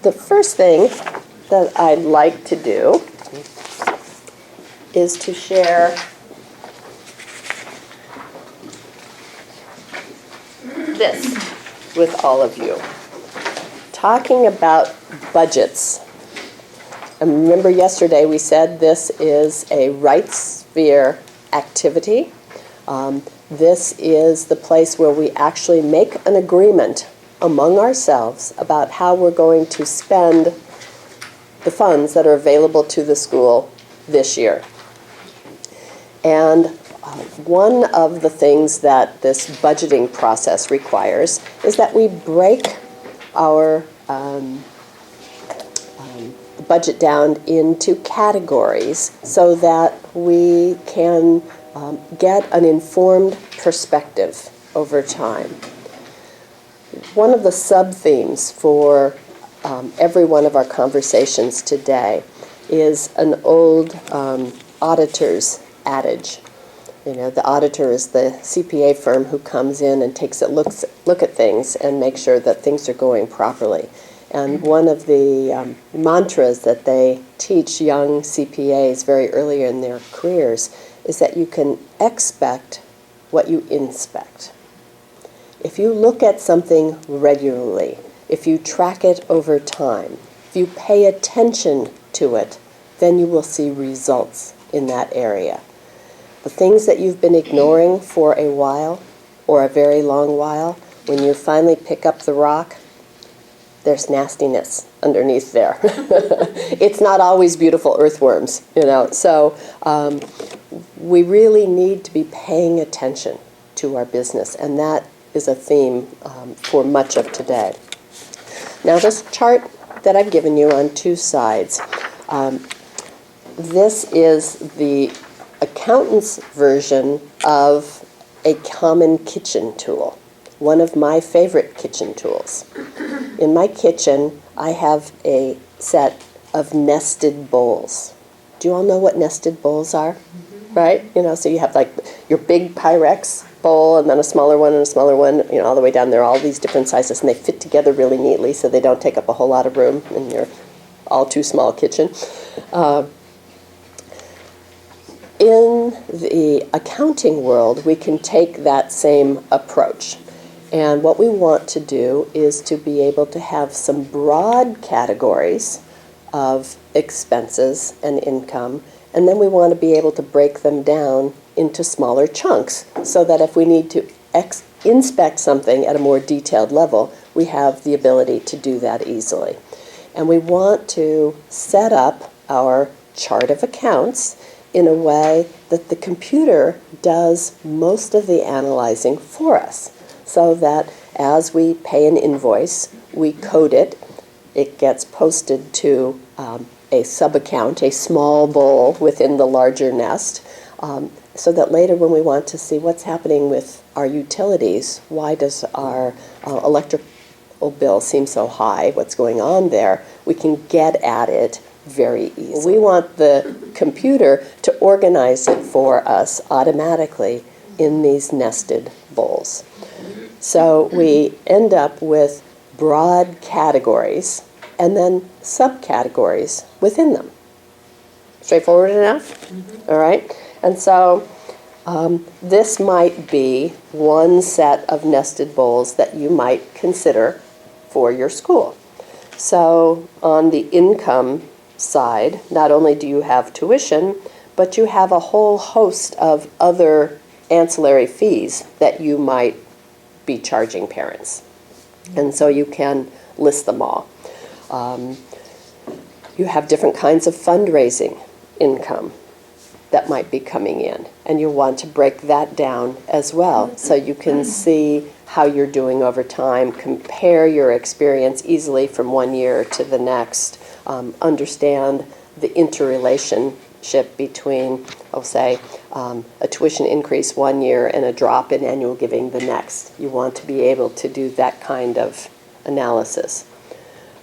The first thing that I'd like to do is to share this with all of you. Talking about budgets. And remember yesterday we said this is a rights sphere activity. This is the place where we actually make an agreement among ourselves about how we're going to spend the funds that are available to the school this year. And one of the things that this budgeting process requires is that we break our budget down into categories so that we can get an informed perspective over time. One of the sub-themes for every one of our conversations today is an old auditor's adage. You know, the auditor is the CPA firm who comes in and takes a look at things and makes sure that things are going properly. And one of the mantras that they teach young CPAs very early in their careers is that you can expect what you inspect. If you look at something regularly, if you track it over time, if you pay attention to it, then you will see results in that area. The things that you've been ignoring for a while, or a very long while, when you finally pick up the rock, there's nastiness underneath there. It's not always beautiful earthworms, you know. So we really need to be paying attention to our business, and that is a theme for much of today. Now, this chart that I've given you on two sides, this is the accountant's version of a common kitchen tool, one of my favorite kitchen tools. In my kitchen, I have a set of nested bowls. Do you all know what nested bowls are? Mm-hmm. Right? You know, so you have like your big Pyrex bowl and then a smaller one and a smaller one, you know, all the way down there, all these different sizes, and they fit together really neatly so they don't take up a whole lot of room in your all too small kitchen. In the accounting world, we can take that same approach. And what we want to do is to be able to have some broad categories of expenses and income, and then we want to be able to break them down into smaller chunks so that if we need to inspect something at a more detailed level, we have the ability to do that easily. And we want to set up our chart of accounts in a way that the computer does most of the analyzing for us, so that as we pay an invoice, we code it, it gets posted to a sub-account, a small bowl within the larger nest, so that later when we want to see what's happening with our utilities, why does our electrical bill seem so high, what's going on there, we can get at it very easily. We want the computer to organize it for us automatically in these nested bowls. So we end up with broad categories and then subcategories within them. Straightforward enough? Mm-hmm. All right. And so this might be one set of nested bowls that you might consider for your school. So on the income side, not only do you have tuition, but you have a whole host of other ancillary fees that you might be charging parents. And so you can list them all. You have different kinds of fundraising income that might be coming in, and you want to break that down as well so you can see how you're doing over time, compare your experience easily from one year to the next, understand the interrelationship between, say, a tuition increase one year and a drop in annual giving the next. You want to be able to do that kind of analysis.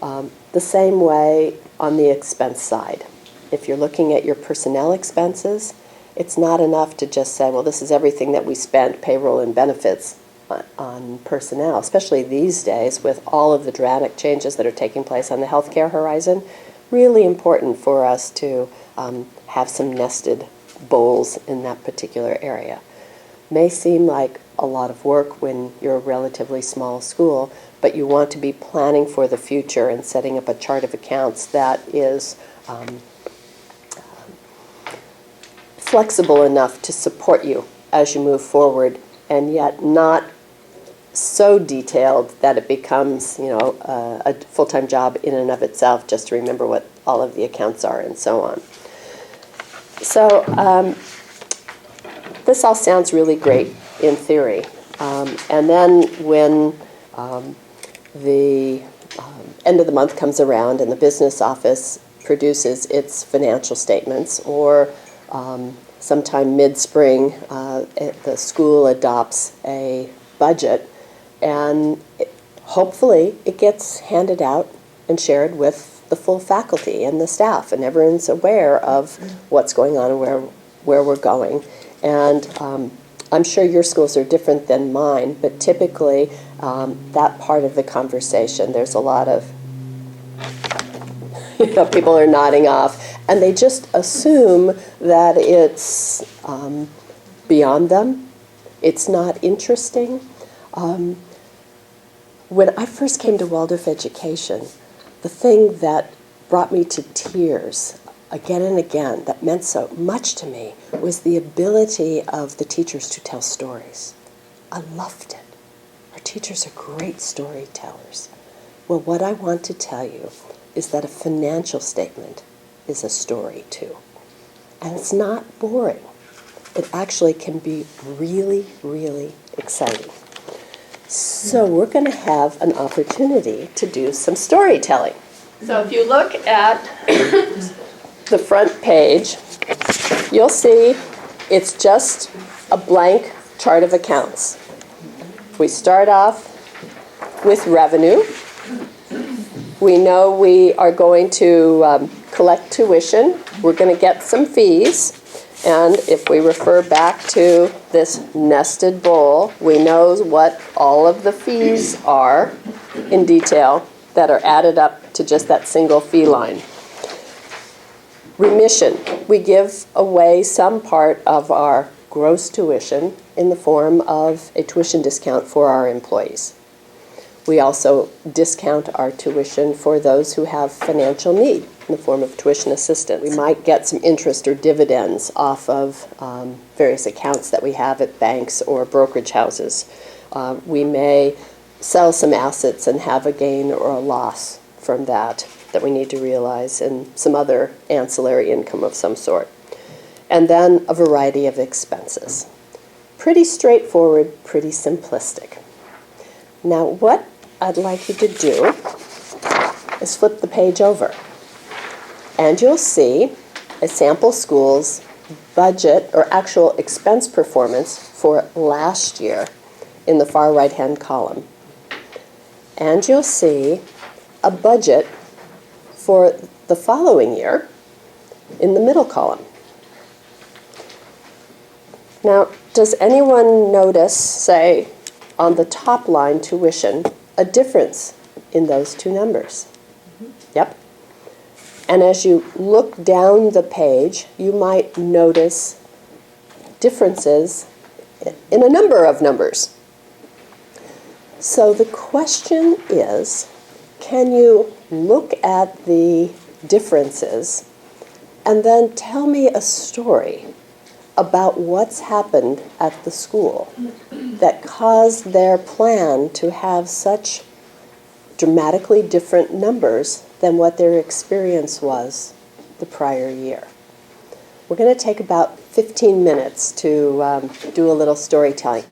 The same way on the expense side. If you're looking at your personnel expenses, it's not enough to just say, well, this is everything that we spent, payroll and benefits, on personnel, especially these days with all of the dramatic changes that are taking place on the healthcare horizon. Really important for us to have some nested bowls in that particular area. May seem like a lot of work when you're a relatively small school, but you want to be planning for the future and setting up a chart of accounts that is flexible enough to support you as you move forward, and yet not so detailed that it becomes, a full-time job in and of itself, just to remember what all of the accounts are and so on. So this all sounds really great in theory. And then when the end of the month comes around and the business office produces its financial statements, or sometime mid-spring the school adopts a budget, and hopefully it gets handed out and shared with the full faculty and the staff, and everyone's aware of what's going on and where we're going. And I'm sure your schools are different than mine, but typically that part of the conversation, there's a lot of people are nodding off, and they just assume that it's beyond them. It's not interesting. When I first came to Waldorf education, the thing that brought me to tears again and again, that meant so much to me, was the ability of the teachers to tell stories. I loved it. Our teachers are great storytellers. Well, what I want to tell you is that a financial statement is a story too. And it's not boring. It actually can be really, really exciting. So we're going to have an opportunity to do some storytelling. So if you look at the front page, you'll see it's just a blank chart of accounts. We start off with revenue. We know we are going to collect tuition. We're going to get some fees. And if we refer back to this nested bowl, we know what all of the fees are in detail that are added up to just that single fee line. Remission. We give away some part of our gross tuition in the form of a tuition discount for our employees. We also discount our tuition for those who have financial need in the form of tuition assistance. We might get some interest or dividends off of various accounts that we have at banks or brokerage houses. We may sell some assets and have a gain or a loss from that we need to realize, and some other ancillary income of some sort. And then a variety of expenses. Pretty straightforward, pretty simplistic. Now what I'd like you to do is flip the page over, and you'll see a sample school's budget or actual expense performance for last year in the far right-hand column. And you'll see a budget for the following year in the middle column. Now, does anyone notice, say, on the top line tuition, a difference in those two numbers? Yep. And as you look down the page, you might notice differences in a number of numbers. So the question is, can you look at the differences and then tell me a story about what's happened at the school that caused their plan to have such dramatically different numbers than what their experience was the prior year? We're going to take about 15 minutes to do a little storytelling.